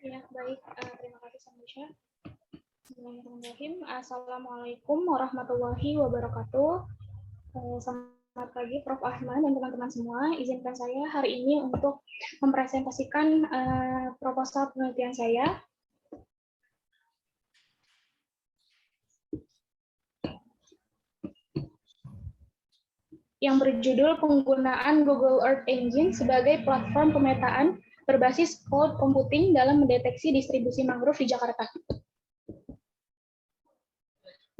Ya, baik. Terima kasih, Samisha. Bismillahirrahmanirrahim. Assalamualaikum warahmatullahi wabarakatuh. Selamat pagi, Prof. Ahmad dan teman-teman semua. Izinkan saya hari ini untuk mempresentasikan proposal penelitian saya. Yang berjudul penggunaan Google Earth Engine sebagai platform pemetaan berbasis cloud computing dalam mendeteksi distribusi mangrove di Jakarta.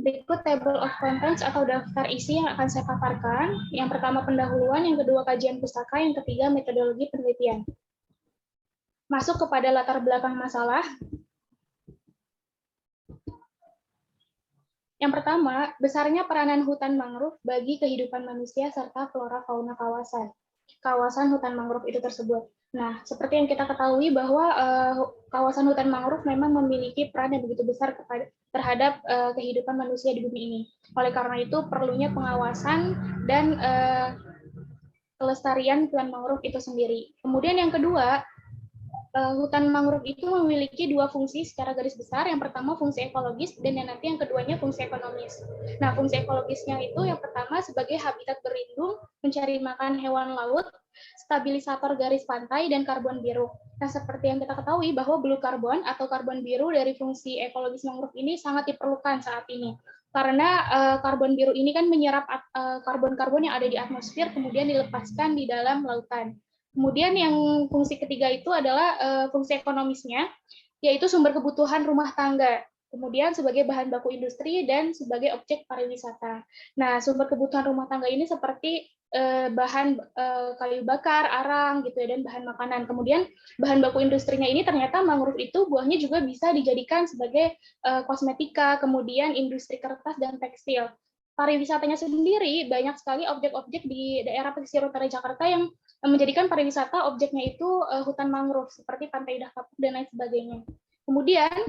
Berikut table of contents atau daftar isi yang akan saya paparkan. Yang pertama pendahuluan, yang kedua kajian pustaka, yang ketiga metodologi penelitian. Masuk kepada latar belakang masalah. Yang pertama, besarnya peranan hutan mangrove bagi kehidupan manusia serta flora fauna kawasan hutan mangrove itu tersebut. Nah, seperti yang kita ketahui bahwa kawasan hutan mangrove memang memiliki peran yang begitu besar terhadap kehidupan manusia di bumi ini. Oleh karena itu, perlunya pengawasan dan kelestarian hutan mangrove itu sendiri. Kemudian yang kedua, hutan mangrove itu memiliki dua fungsi secara garis besar. Yang pertama fungsi ekologis dan yang nanti yang keduanya fungsi ekonomis. Nah, fungsi ekologisnya itu yang pertama sebagai habitat berlindung, mencari makan hewan laut, stabilisator garis pantai, dan karbon biru. Nah, seperti yang kita ketahui bahwa blue carbon atau karbon biru dari fungsi ekologis mangrove ini sangat diperlukan saat ini. Karena karbon biru ini kan menyerap karbon-karbon yang ada di atmosfer, kemudian dilepaskan di dalam lautan. Kemudian yang fungsi ketiga itu adalah fungsi ekonomisnya, yaitu sumber kebutuhan rumah tangga, kemudian sebagai bahan baku industri dan sebagai objek pariwisata. Nah, sumber kebutuhan rumah tangga ini seperti bahan kayu bakar, arang, gitu ya, dan bahan makanan. Kemudian bahan baku industrinya ini ternyata mangrove itu buahnya juga bisa dijadikan sebagai kosmetika, kemudian industri kertas dan tekstil. Pariwisatanya sendiri banyak sekali objek-objek di daerah pesisir utara Jakarta yang menjadikan pariwisata objeknya itu hutan mangrove seperti Pantai Indah Kapuk dan lain sebagainya. Kemudian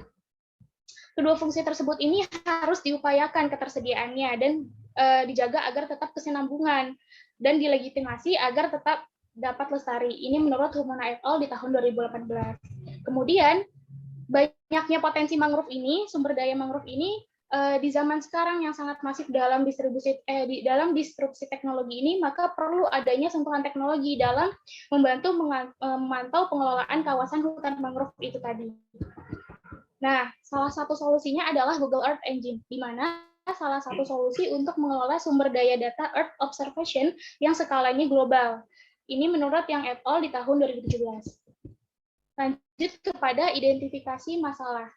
kedua fungsi tersebut ini harus diupayakan ketersediaannya dan dijaga agar tetap kesinambungan dan dilegitimasi agar tetap dapat lestari. Ini menurut Humana et al. Di tahun 2018. Kemudian banyaknya potensi mangrove ini, sumber daya mangrove ini di zaman sekarang yang sangat masif dalam disrupsi teknologi ini, maka perlu adanya sentuhan teknologi dalam membantu memantau pengelolaan kawasan hutan mangrove itu tadi. Nah, salah satu solusinya adalah Google Earth Engine, di mana salah satu solusi untuk mengelola sumber daya data Earth Observation yang skalanya global. Ini menurut Yang et al. Di tahun 2017. Lanjut kepada identifikasi masalah.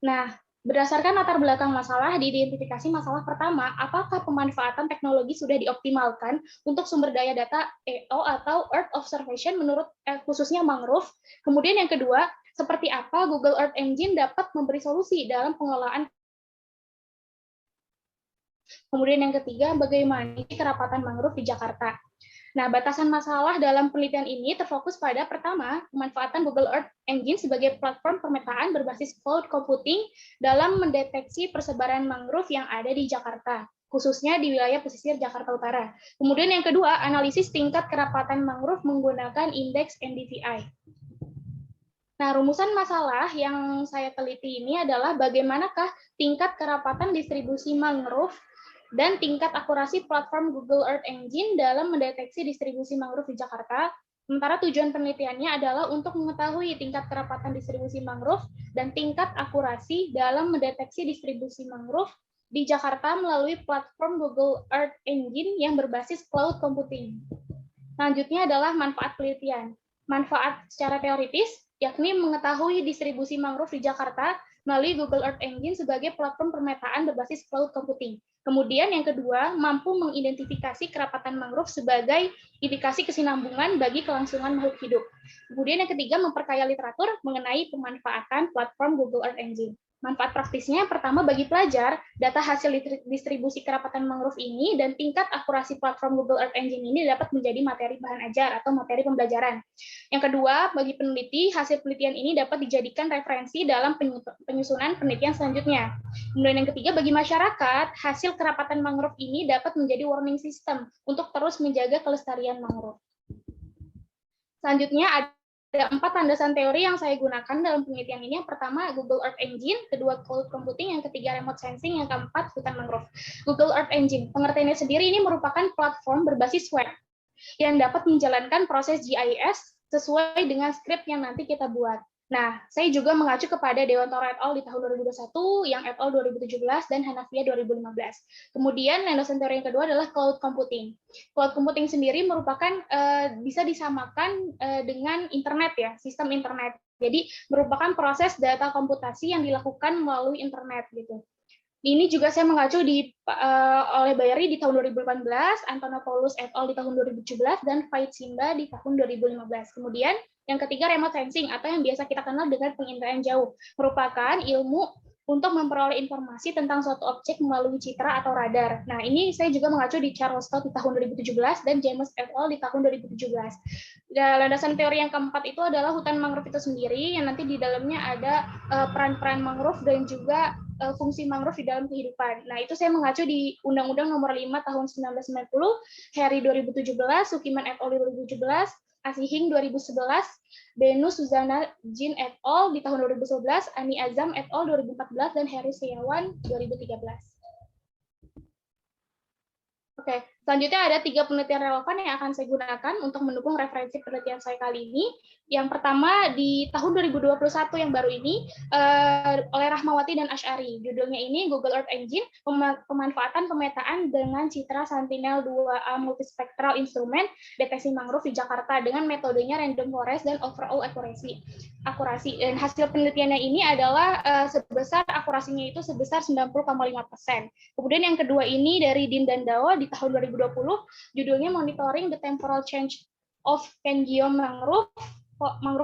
Nah, berdasarkan latar belakang masalah, diidentifikasi masalah pertama, apakah pemanfaatan teknologi sudah dioptimalkan untuk sumber daya data EO atau Earth Observation menurut khususnya mangrove. Kemudian yang kedua, seperti apa Google Earth Engine dapat memberi solusi dalam pengelolaan. Kemudian yang ketiga, bagaimana kerapatan mangrove di Jakarta. Nah, batasan masalah dalam penelitian ini terfokus pada pertama, pemanfaatan Google Earth Engine sebagai platform pemetaan berbasis cloud computing dalam mendeteksi persebaran mangrove yang ada di Jakarta, khususnya di wilayah pesisir Jakarta Utara. Kemudian yang kedua, analisis tingkat kerapatan mangrove menggunakan indeks NDVI. Nah, rumusan masalah yang saya teliti ini adalah bagaimanakah tingkat kerapatan distribusi mangrove dan tingkat akurasi platform Google Earth Engine dalam mendeteksi distribusi mangrove di Jakarta. Sementara tujuan penelitiannya adalah untuk mengetahui tingkat kerapatan distribusi mangrove dan tingkat akurasi dalam mendeteksi distribusi mangrove di Jakarta melalui platform Google Earth Engine yang berbasis cloud computing. Selanjutnya adalah manfaat penelitian. Manfaat secara teoritis, yakni mengetahui distribusi mangrove di Jakarta melalui Google Earth Engine sebagai platform pemetaan berbasis cloud computing. Kemudian yang kedua, mampu mengidentifikasi kerapatan mangrove sebagai indikasi kesinambungan bagi kelangsungan makhluk hidup. Kemudian yang ketiga, memperkaya literatur mengenai pemanfaatan platform Google Earth Engine. Manfaat praktisnya, pertama bagi pelajar, data hasil distribusi kerapatan mangrove ini dan tingkat akurasi platform Google Earth Engine ini dapat menjadi materi bahan ajar atau materi pembelajaran. Yang kedua, bagi peneliti, hasil penelitian ini dapat dijadikan referensi dalam penyusunan penelitian selanjutnya. Kemudian yang ketiga, bagi masyarakat, hasil kerapatan mangrove ini dapat menjadi warning system untuk terus menjaga kelestarian mangrove. Selanjutnya ada 4 landasan teori yang saya gunakan dalam penelitian ini. Yang pertama Google Earth Engine, kedua cloud computing, yang ketiga remote sensing, yang keempat hutan mangrove. Google Earth Engine, pengertiannya sendiri ini merupakan platform berbasis web yang dapat menjalankan proses GIS sesuai dengan skrip yang nanti kita buat. Nah, saya juga mengacu kepada Dewantara et al. Di tahun 2021, yang et al. 2017, dan Hanafiah 2015. Kemudian, landasan teori yang kedua adalah cloud computing. Cloud computing sendiri merupakan bisa disamakan dengan internet ya, sistem internet. Jadi, merupakan proses data komputasi yang dilakukan melalui internet gitu. Ini juga saya mengacu oleh Bayeri di tahun 2018, Antonopoulos et al. Di tahun 2017, dan Veit Simba di tahun 2015. Kemudian yang ketiga remote sensing atau yang biasa kita kenal dengan penginderaan jauh, merupakan ilmu untuk memperoleh informasi tentang suatu objek melalui citra atau radar. Nah, ini saya juga mengacu di Charles Stott di tahun 2017 dan James et al. Di tahun 2017. Dan landasan teori yang keempat itu adalah hutan mangrove itu sendiri, yang nanti di dalamnya ada peran-peran mangrove dan juga fungsi mangrove di dalam kehidupan. Nah, itu saya mengacu di Undang-Undang Nomor 5 Tahun 1990, Heri 2017, Sukiman et al. 2017, Asihing 2011, Benu Suzana Jin et al. Di tahun 2011, Ani Azam et al. 2014, dan Heri Setiawan 2013. Oke, selanjutnya ada 3 penelitian relevan yang akan saya gunakan untuk mendukung referensi penelitian saya kali ini. Yang pertama di tahun 2021 yang baru ini oleh Rahmawati dan Asy'ari. Judulnya ini Google Earth Engine, pemanfaatan pemetaan dengan citra Sentinel-2A multispectral instrument deteksi mangrove di Jakarta dengan metodenya random forest dan overall akurasi. Dan hasil penelitiannya ini adalah akurasinya itu sebesar 90,5%. Kemudian yang kedua ini dari Din dan Dao di tahun 2020, judulnya Monitoring the Temporal Change of Pangaea Mangrove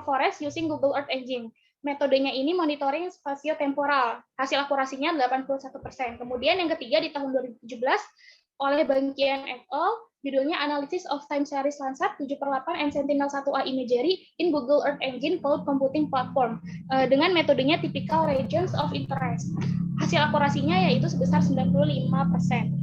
Forest using Google Earth Engine. Metodenya ini monitoring spasio-temporal. Hasil akurasinya 81%. Kemudian yang ketiga di tahun 2017 oleh Bangkian et al. Judulnya Analysis of Time Series Landsat 7/8 and Sentinel-1A Imagery in Google Earth Engine Cloud Computing Platform dengan metodenya Typical Regions of Interest. Hasil akurasinya yaitu sebesar 95%.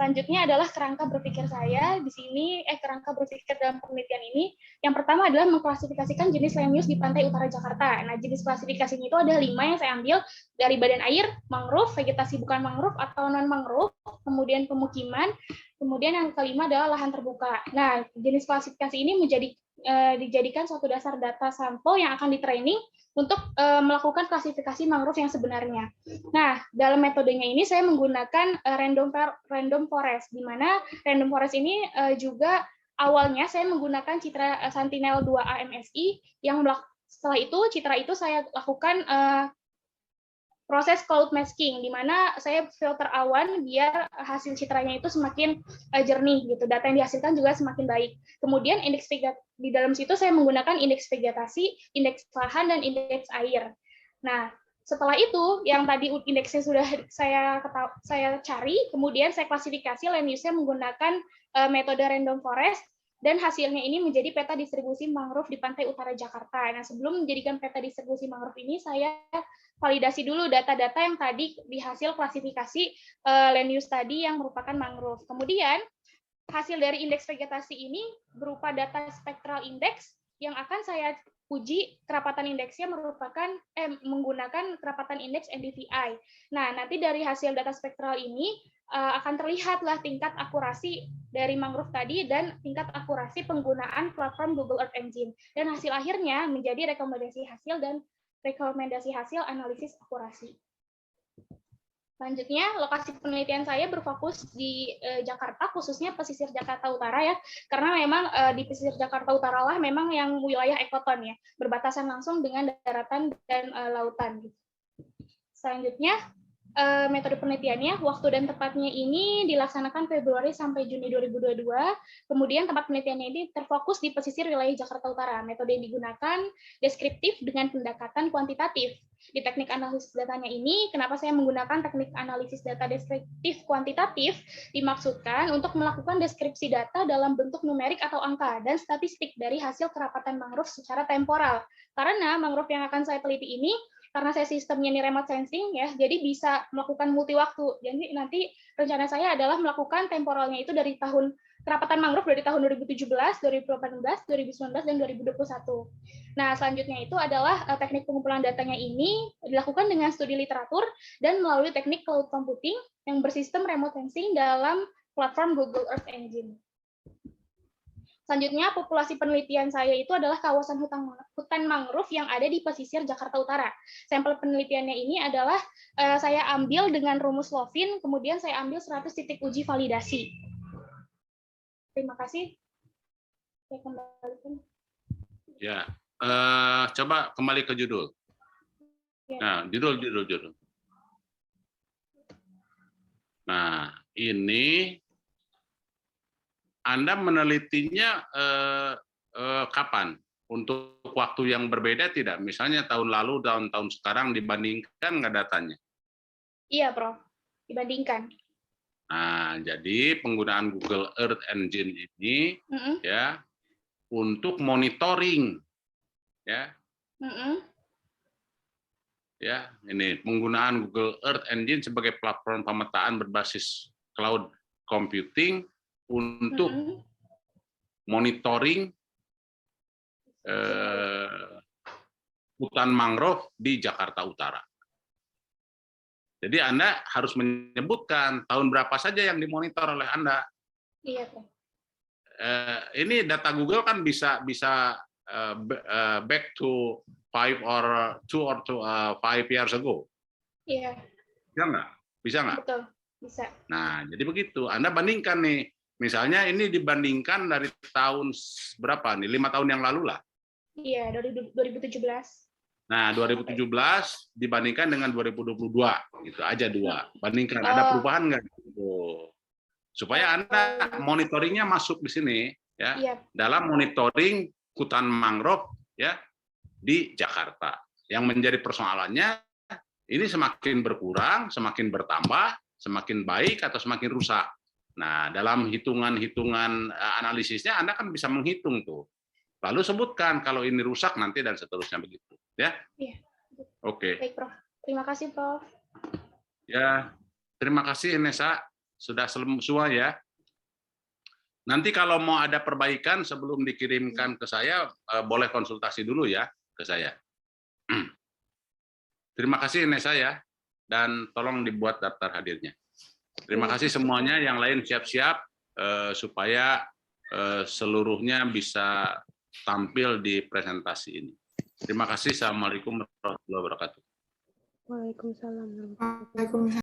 Selanjutnya adalah kerangka berpikir saya di sini, kerangka berpikir dalam penelitian ini. Yang pertama adalah mengklasifikasikan jenis land use di pantai utara Jakarta. Nah, jenis klasifikasinya itu ada 5 yang saya ambil dari badan air, mangrove, vegetasi bukan mangrove atau non mangrove, kemudian pemukiman, kemudian yang kelima adalah lahan terbuka. Nah, jenis klasifikasi ini dijadikan suatu dasar data sampel yang akan di-training untuk melakukan klasifikasi mangrove yang sebenarnya. Nah, dalam metodenya ini saya menggunakan random forest, di mana random forest ini juga awalnya saya menggunakan citra Sentinel-2A MSI, yang setelah itu citra itu saya lakukan proses cloud masking, di mana saya filter awan biar hasil citranya itu semakin jernih gitu. Data yang dihasilkan juga semakin baik. Kemudian indeks di dalam situ saya menggunakan indeks vegetasi, indeks lahan, dan indeks air. Nah, setelah itu yang tadi indeksnya sudah saya cari, kemudian saya klasifikasi land use-nya menggunakan metode random forest, dan hasilnya ini menjadi peta distribusi mangrove di pantai utara Jakarta. Nah, sebelum menjadikan peta distribusi mangrove ini, saya validasi dulu data-data yang tadi di hasil klasifikasi land use tadi yang merupakan mangrove. Kemudian, hasil dari indeks vegetasi ini berupa data spectral index yang akan saya uji kerapatan indeksnya menggunakan kerapatan indeks NDVI. Nah, nanti dari hasil data spektral ini akan terlihatlah tingkat akurasi dari mangrove tadi dan tingkat akurasi penggunaan platform Google Earth Engine. Dan hasil akhirnya menjadi rekomendasi hasil analisis akurasi. Selanjutnya, lokasi penelitian saya berfokus di Jakarta, khususnya pesisir Jakarta Utara ya, karena memang di pesisir Jakarta Utara lah memang yang wilayah ekoton ya, berbatasan langsung dengan daratan dan lautan. Selanjutnya, metode penelitiannya, waktu dan tepatnya ini dilaksanakan Februari sampai Juni 2022. Kemudian tempat penelitiannya ini terfokus di pesisir wilayah Jakarta Utara. Metode yang digunakan deskriptif dengan pendekatan kuantitatif. Di teknik analisis datanya ini, kenapa saya menggunakan teknik analisis data deskriptif kuantitatif? Dimaksudkan untuk melakukan deskripsi data dalam bentuk numerik atau angka dan statistik dari hasil kerapatan mangrove secara temporal. Karena mangrove yang akan saya teliti ini, karena saya sistemnya ini remote sensing ya, jadi bisa melakukan multi waktu. Jadi nanti rencana saya adalah melakukan temporalnya itu dari tahun kerapatan mangrove dari tahun 2017, 2018, 2019, dan 2021. Nah, selanjutnya itu adalah teknik pengumpulan datanya ini dilakukan dengan studi literatur dan melalui teknik cloud computing yang bersistem remote sensing dalam platform Google Earth Engine. Selanjutnya, populasi penelitian saya itu adalah kawasan hutan mangrove yang ada di pesisir Jakarta Utara. Sampel penelitiannya ini adalah saya ambil dengan rumus Lovin, kemudian saya ambil 100 titik uji validasi. Terima kasih. Saya kembalikan. Ya, coba kembali ke judul. Nah, judul. Nah, ini Anda menelitinya kapan? Untuk waktu yang berbeda tidak? Misalnya tahun lalu, tahun sekarang dibandingkan nggak datanya? Iya, Prof. Dibandingkan. Nah, jadi penggunaan Google Earth Engine ini ya untuk monitoring, ya. Ya, ini penggunaan Google Earth Engine sebagai platform pemetaan berbasis cloud computing untuk monitoring hutan mangrove di Jakarta Utara. Jadi Anda harus menyebutkan tahun berapa saja yang dimonitor oleh Anda. Iya, Pak. Ini data Google kan bisa back to 5 or 5 years ago. Iya. Bisa nggak? Bisa nggak? Betul, bisa. Nah, jadi begitu. Anda bandingkan nih. Misalnya ini dibandingkan dari tahun berapa nih? 5 tahun yang lalu lah. Iya, 2017. Nah, 2017 dibandingkan dengan 2022, gitu aja dua. Bandingkan, ada perubahan nggak? Supaya Anda monitoringnya masuk di sini, ya, dalam monitoring hutan mangrove, ya, di Jakarta. Yang menjadi persoalannya ini semakin berkurang, semakin bertambah, semakin baik atau semakin rusak. Nah, dalam hitungan-hitungan analisisnya Anda kan bisa menghitung tuh. Lalu sebutkan kalau ini rusak nanti dan seterusnya begitu, ya. Iya. Oke. Baik, Prof. Terima kasih, Prof. Ya, terima kasih Nesa sudah semua ya. Nanti kalau mau ada perbaikan sebelum dikirimkan ke saya, boleh konsultasi dulu ya ke saya. Terima kasih Nesa ya, dan tolong dibuat daftar hadirnya. Terima kasih semuanya, yang lain siap-siap supaya seluruhnya bisa tampil di presentasi ini. Terima kasih. Assalamualaikum warahmatullahi wabarakatuh. Waalaikumsalam.